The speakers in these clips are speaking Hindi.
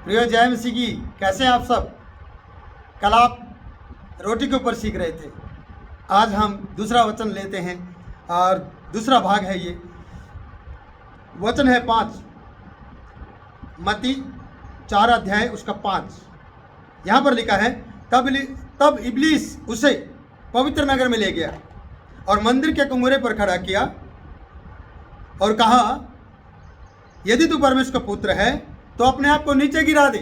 प्रिय जय मसीह की। कैसे हैं आप सब? कल आप रोटी के ऊपर सीख रहे थे। आज हम दूसरा वचन लेते हैं और दूसरा भाग है ये। वचन है 5, मत्ती 4 अध्याय उसका 5। यहाँ पर लिखा है, तब इब्लीस उसे पवित्र नगर में ले गया और मंदिर के कुंगरे पर खड़ा किया और कहा, यदि तू परमेश्वर का पुत्र है तो अपने आप को नीचे गिरा दे।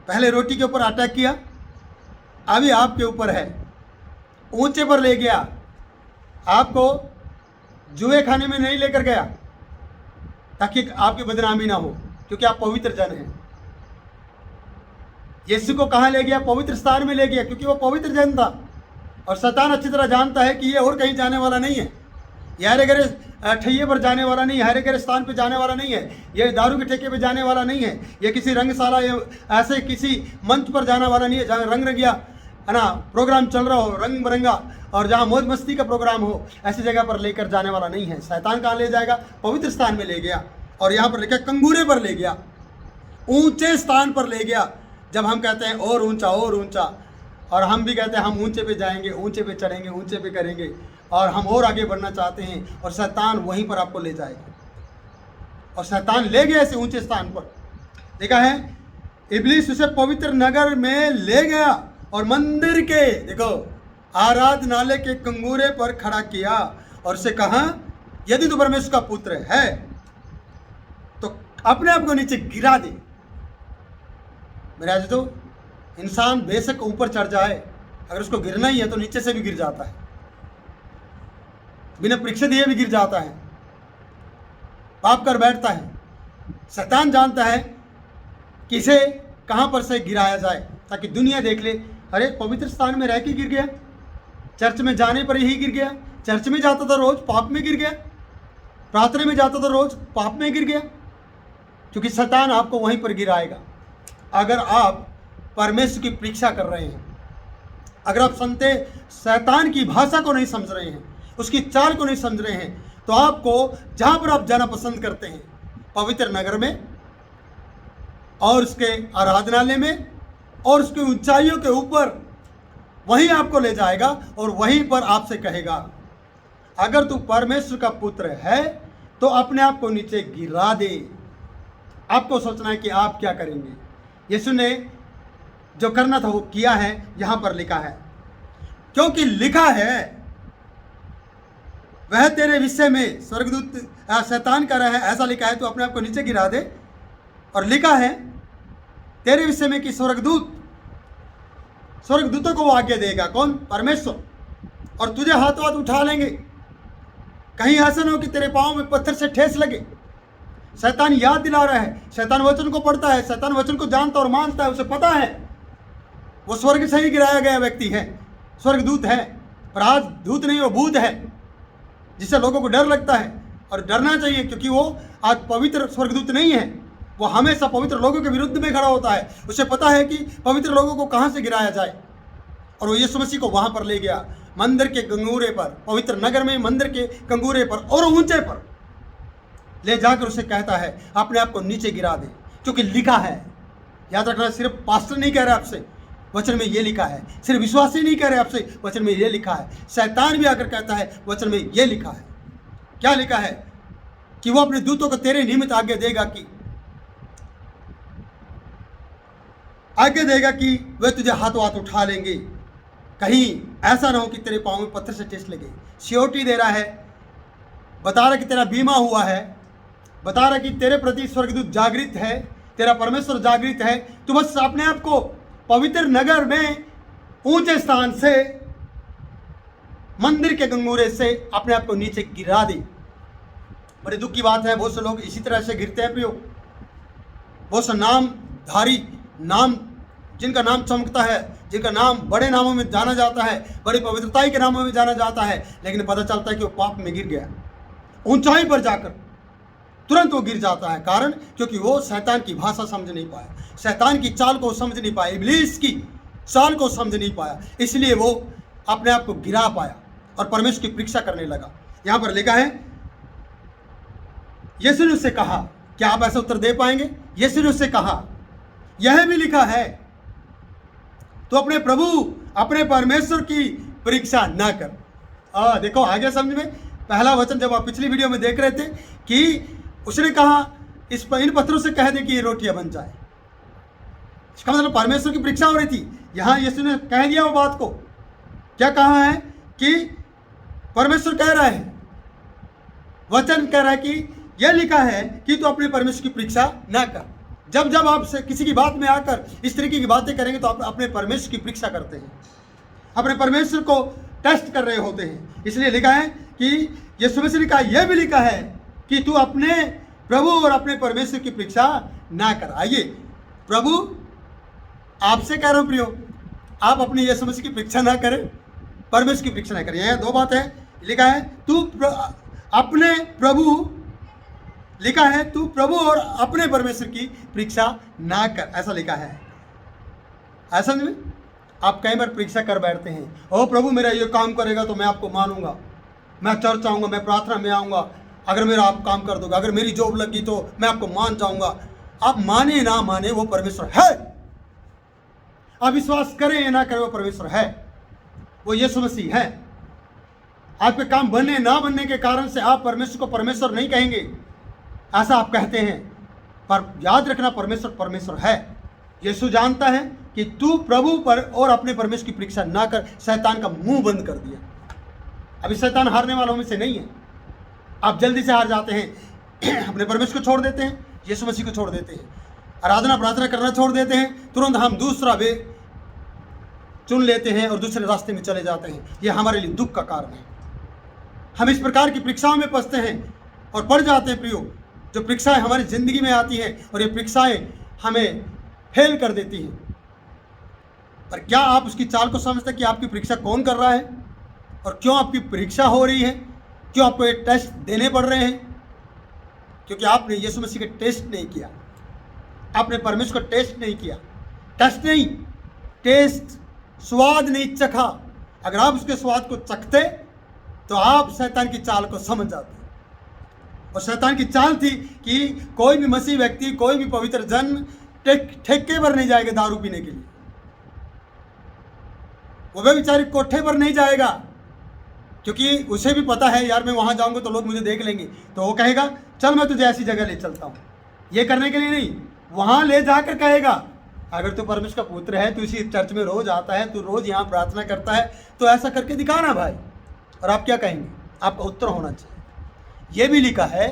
पहले रोटी के ऊपर अटैक किया, अभी आपके ऊपर है, ऊंचे पर ले गया। आपको जुए खाने में नहीं लेकर गया ताकि आपकी बदनामी ना हो, क्योंकि आप पवित्र जन हैं। यीशु को कहाँ ले गया? पवित्र स्थान में ले गया, क्योंकि वो पवित्र जन था। और शैतान अच्छी तरह जानता है कि ये और कहीं जाने वाला नहीं है, ये हरे गरे ठैये पर जाने वाला नहीं है, हरे गरे स्थान पर जाने वाला नहीं है, ये दारू के ठेके पे जाने वाला नहीं है, ये किसी रंगशाला या ऐसे किसी मंच पर जाने वाला नहीं है जहाँ रंग रंगिया है ना प्रोग्राम चल रहा हो, रंग बिरंगा, और जहाँ मौज मस्ती का प्रोग्राम हो, ऐसी जगह पर लेकर जाने वाला नहीं है। शैतान कहाँ ले जाएगा? पवित्र स्थान में ले गया। और यहाँ पर लिखा कंगूरे पर ले गया, ऊंचे स्थान पर ले गया। जब हम कहते हैं और ऊंचा और ऊंचा, और हम भी कहते हैं हम ऊंचे पे जाएंगे, ऊंचे पे चढ़ेंगे, ऊंचे पे करेंगे, और हम और आगे बढ़ना चाहते हैं, और शैतान वहीं पर आपको ले जाएगा। और शैतान ले गया ऐसे ऊंचे स्थान पर। देखा है, इब्लीस उसे पवित्र नगर में ले गया और मंदिर के देखो आराधनालय के कंगूरे पर खड़ा किया और उसे कहा, यदि तू परमेश्वर का पुत्र है तो अपने आप को नीचे गिरा दे। मेरा तो इंसान बेशक ऊपर चढ़ जाए, अगर उसको गिरना ही है तो नीचे से भी गिर जाता है, बिना परीक्षा दिए भी गिर जाता है, पाप कर बैठता है। शैतान जानता है कि इसे कहाँ पर से गिराया जाए ताकि दुनिया देख ले, अरे पवित्र स्थान में रह के गिर गया, चर्च में जाने पर ही गिर गया, चर्च में जाता था रोज पाप में गिर गया, प्रार्थना में जाता था रोज पाप में गिर गया। क्योंकि शैतान आपको वहीं पर गिराएगा। अगर आप परमेश्वर की परीक्षा कर रहे हैं, अगर आप सुनते शैतान की भाषा को नहीं समझ रहे हैं, उसकी चाल को नहीं समझ रहे हैं, तो आपको जहां पर आप जाना पसंद करते हैं, पवित्र नगर में और उसके आराधनालय में और उसकी ऊंचाइयों के ऊपर, वहीं आपको ले जाएगा और वहीं पर आपसे कहेगा, अगर तू परमेश्वर का पुत्र है तो अपने आप को नीचे गिरा दे। आपको सोचना है कि आप क्या करेंगे। यीशु ने जो करना था वो किया है। यहां पर लिखा है, क्योंकि लिखा है, वह तेरे विषय में स्वर्गदूत शैतान कर रहा है, ऐसा लिखा है, तो अपने आप को नीचे गिरा दे। और लिखा है तेरे विषय में कि स्वर्गदूतों को वो आज्ञा देगा। कौन? परमेश्वर। और तुझे हाथों हाथ उठा लेंगे, कहीं ऐसा न हो कि तेरे पांव में पत्थर से ठेस लगे। शैतान याद दिला रहा है, शैतान वचन को पढ़ता है, शैतान वचन को जानता और मानता है, उसे पता है वो स्वर्ग से ही गिराया गया व्यक्ति है, स्वर्गदूत है। पर आज दूत नहीं, वो भूत है, जिससे लोगों को डर लगता है। और डरना चाहिए, क्योंकि वो आज पवित्र स्वर्गदूत नहीं है, वो हमेशा पवित्र लोगों के विरुद्ध में खड़ा होता है। उसे पता है कि पवित्र लोगों को कहाँ से गिराया जाए, और वो यीशु मसीह को वहाँ पर ले गया, मंदिर के कंगूरे पर, पवित्र नगर में मंदिर के कंगूरे पर और ऊंचे पर ले जाकर उसे कहता है, अपने आप को नीचे गिरा दे, क्योंकि लिखा है। याद रखना, सिर्फ पास्टर नहीं कह रहे आपसे, वचन में ये लिखा है। सिर्फ विश्वासी नहीं कह रहे आपसे, वचन में ये लिखा है। शैतान भी आकर कहता है, वचन में ये लिखा है। क्या लिखा है? कि वो अपने दूतों को तेरे निमित्त आज्ञा देगा कि वे तुझे हाथों हाथ उठा लेंगे, कहीं ऐसा ना हो कि तेरे पाँव में पत्थर से ठेस लगे। श्योरिटी दे रहा है, बता रहा कि तेरा बीमा हुआ है, बता रहा कि तेरे प्रति स्वर्गदूत जागृत है, तेरा परमेश्वर जागृत है। तू बस अपने आप को पवित्र नगर में ऊंचे स्थान से, मंदिर के गंगूरे से अपने आप को नीचे गिरा दे। बड़े दुख की बात है, बहुत से लोग इसी तरह से गिरते हैं प्रियो। बहुत से नामधारी, नाम जिनका नाम चमकता है, जिनका नाम बड़े नामों में जाना जाता है, बड़ी पवित्रताई के नामों में जाना जाता है, लेकिन पता चलता है कि वो पाप में गिर गया। ऊंचाई पर जाकर तुरंत वो गिर जाता है। कारण? क्योंकि वो शैतान की भाषा समझ नहीं पाया, शैतान की चाल को समझ नहीं पाया, इब्लीस की चाल को समझ नहीं पाया, इसलिए वो अपने आप को गिरा पाया और परमेश्वर की परीक्षा करने लगा। यहाँ पर लिखा है, यीशु ने उससे कहा, क्या आप ऐसा उत्तर दे पाएंगे? यीशु ने उससे कहा, यह भी लिखा है, तो अपने प्रभु अपने परमेश्वर की परीक्षा ना कर। देखो आगे समझ में, पहला वचन जब आप पिछली वीडियो में देख रहे थे कि उसने कहा इन पत्थरों से कह दे कि ये रोटियां बन जाए। इसका मतलब परमेश्वर की परीक्षा हो रही थी। यहाँ यीशु ने कह दिया वो बात को। क्या कहा है कि परमेश्वर कह रहा है, वचन कह रहा है कि यह लिखा है कि तू अपने परमेश्वर की परीक्षा ना कर। जब जब आपसे किसी की बात में आकर इस तरीके की बातें करेंगे तो आप अपने परमेश्वर की परीक्षा करते हैं, अपने परमेश्वर को टेस्ट कर रहे होते हैं। इसलिए लिखा है कि यीशु मसीह ने कहा, यह भी लिखा है कि तू अपने प्रभु और अपने परमेश्वर की परीक्षा ना कर। आइए, प्रभु आपसे कह रहा हूं प्रियो, आप अपने यीशु मसीह की परीक्षा ना करें, परमेश्वर की परीक्षा ना करें। यह दो बात है। लिखा है तू अपने प्रभु, लिखा है तू प्रभु और अपने परमेश्वर की परीक्षा ना कर, ऐसा लिखा है। ऐसा नहीं, आप कई बार परीक्षा कर बैठते हैं, ओ प्रभु मेरा ये काम करेगा तो मैं आपको मानूंगा, मैं चर्च आऊंगा, मैं प्रार्थना में आऊंगा, अगर मेरा आप काम कर दोगे, अगर मेरी जॉब लगी तो मैं आपको मान जाऊंगा। आप माने ना माने वो परमेश्वर है, आप विश्वास करें या ना करें वो परमेश्वर है, वो यीशु मसीह है। आपके काम बनने ना बनने के कारण से आप परमेश्वर को परमेश्वर नहीं कहेंगे, ऐसा आप कहते हैं, पर याद रखना परमेश्वर परमेश्वर है। यीशु जानता है कि तू प्रभु पर और अपने परमेश्वर की परीक्षा ना कर। शैतान का मुंह बंद कर दिया। अभी शैतान हारने वालों में से नहीं है। आप जल्दी से हार जाते हैं, अपने परमेश्वर को छोड़ देते हैं, यीशु मसीह को छोड़ देते हैं, आराधना प्रार्थना करना छोड़ देते हैं, तुरंत हम दूसरा वे चुन लेते हैं और दूसरे रास्ते में चले जाते हैं। यह हमारे लिए दुख का कारण है। हम इस प्रकार की परीक्षाओं में फंसते हैं और पड़ जाते हैं प्रियो। जो परीक्षाएं हमारी ज़िंदगी में आती हैं और ये परीक्षाएं हमें फेल कर देती हैं, पर क्या आप उसकी चाल को समझते हैं कि आपकी परीक्षा कौन कर रहा है और क्यों आपकी परीक्षा हो रही है, क्यों आपको ये टेस्ट देने पड़ रहे हैं? क्योंकि आपने यीशु मसीह का टेस्ट नहीं किया, आपने परमेश्वर का टेस्ट नहीं किया। टेस्ट नहीं, टेस्ट, स्वाद नहीं चखा। अगर आप उसके स्वाद को चखते तो आप शैतान की चाल को समझ जाते। और शैतान की चाल थी कि कोई भी मसीह व्यक्ति, कोई भी पवित्र जन ठेके पर नहीं जाएगा दारू पीने के लिए, वो बेचारे कोठे पर नहीं जाएगा, क्योंकि उसे भी पता है यार मैं वहां जाऊंगा तो लोग मुझे देख लेंगे, तो वो कहेगा चल मैं तुझे ऐसी जगह ले चलता हूँ। ये करने के लिए नहीं, वहां ले जाकर कहेगा अगर तू परमेश्वर का पुत्र है, तू इसी चर्च में रोज आता है, तू रोज यहाँ प्रार्थना करता है, तो ऐसा करके दिखाना भाई। और आप क्या कहेंगे? आपका उत्तर होना चाहिए, यह भी लिखा है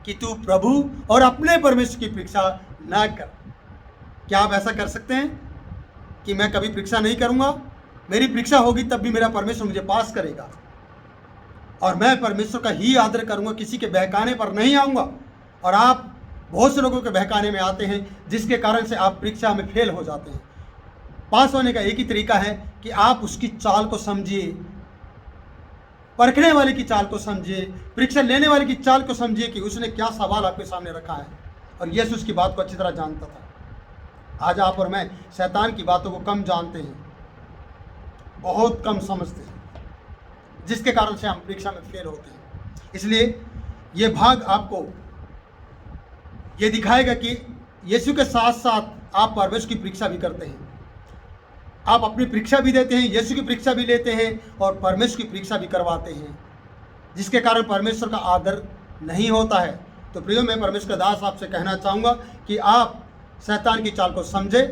कि तू प्रभु और अपने परमेश्वर की परीक्षा ना कर। क्या आप ऐसा कर सकते हैं कि मैं कभी परीक्षा नहीं करूंगा, मेरी परीक्षा होगी तब भी मेरा परमेश्वर मुझे पास करेगा और मैं परमेश्वर का ही आदर करूंगा, किसी के बहकाने पर नहीं आऊंगा? और आप बहुत से लोगों के बहकाने में आते हैं, जिसके कारण से आप परीक्षा में फेल हो जाते हैं। पास होने का एक ही तरीका है कि आप उसकी चाल को समझिए, परखने वाले की चाल को समझिए, परीक्षा लेने वाले की चाल को समझिए कि उसने क्या सवाल आपके सामने रखा है। और यीशु उसकी बात को अच्छी तरह जानता था। आज आप और मैं शैतान की बातों को कम जानते हैं, बहुत कम समझते हैं, जिसके कारण से हम परीक्षा में फेल होते हैं। इसलिए ये भाग आपको ये दिखाएगा कि यीशु के साथ साथ आप परमेश्वर की परीक्षा भी करते हैं। आप अपनी परीक्षा भी देते हैं, यीशु की परीक्षा भी लेते हैं और परमेश्वर की परीक्षा भी करवाते हैं, जिसके कारण परमेश्वर का आदर नहीं होता है। तो प्रियो, मैं परमेश्वर का दास आपसे कहना चाहूँगा कि आप शैतान की चाल को समझे,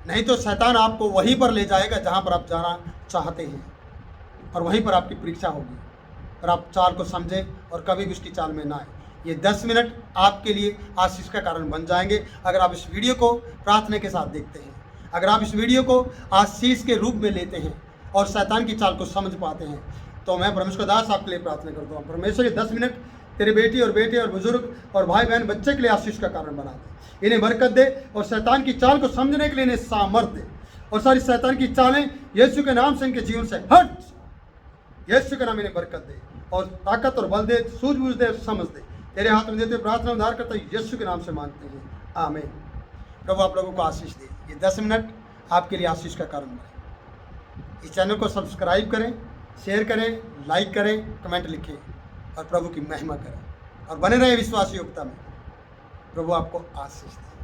नहीं तो शैतान आपको वहीं पर ले जाएगा जहाँ पर आप जाना चाहते हैं और वहीं पर आपकी परीक्षा होगी। और आप चाल को समझें और कभी भी उसकी चाल में ना आए। ये 10 मिनट आपके लिए आशीष का कारण बन जाएंगे अगर आप इस वीडियो को प्रार्थना के साथ देखते हैं, अगर आप इस वीडियो को आशीष के रूप में लेते हैं और शैतान की चाल को समझ पाते हैं। तो मैं परमेश्वर दास आपके लिए प्रार्थना करता हूँ, परमेश्वर ये 10 मिनट तेरे बेटी और बेटे और बुजुर्ग और भाई बहन बच्चे के लिए आशीष का कारण बना दे, इन्हें बरकत दे और शैतान की चाल को समझने के लिए इन्हें सामर्थ्य दे और सारी शैतान की चालें यीशु के नाम से इनके जीवन से हट, यीशु के नाम इन्हें बरकत दे और ताकत और बल दे, सूझबूझ दे, समझ दे। तेरे हाथ में देते प्रार्थना उद्धार करता यीशु के नाम से मांगते हैं, आमीन। प्रभु आप लोगों को आशीष दे। ये 10 मिनट आपके लिए आशीष का कारण बने। इस चैनल को सब्सक्राइब करें, शेयर करें, लाइक करें, कमेंट लिखें और प्रभु की महिमा करें और बने रहे विश्वास योग्यता में। प्रभु आपको आशीष दे।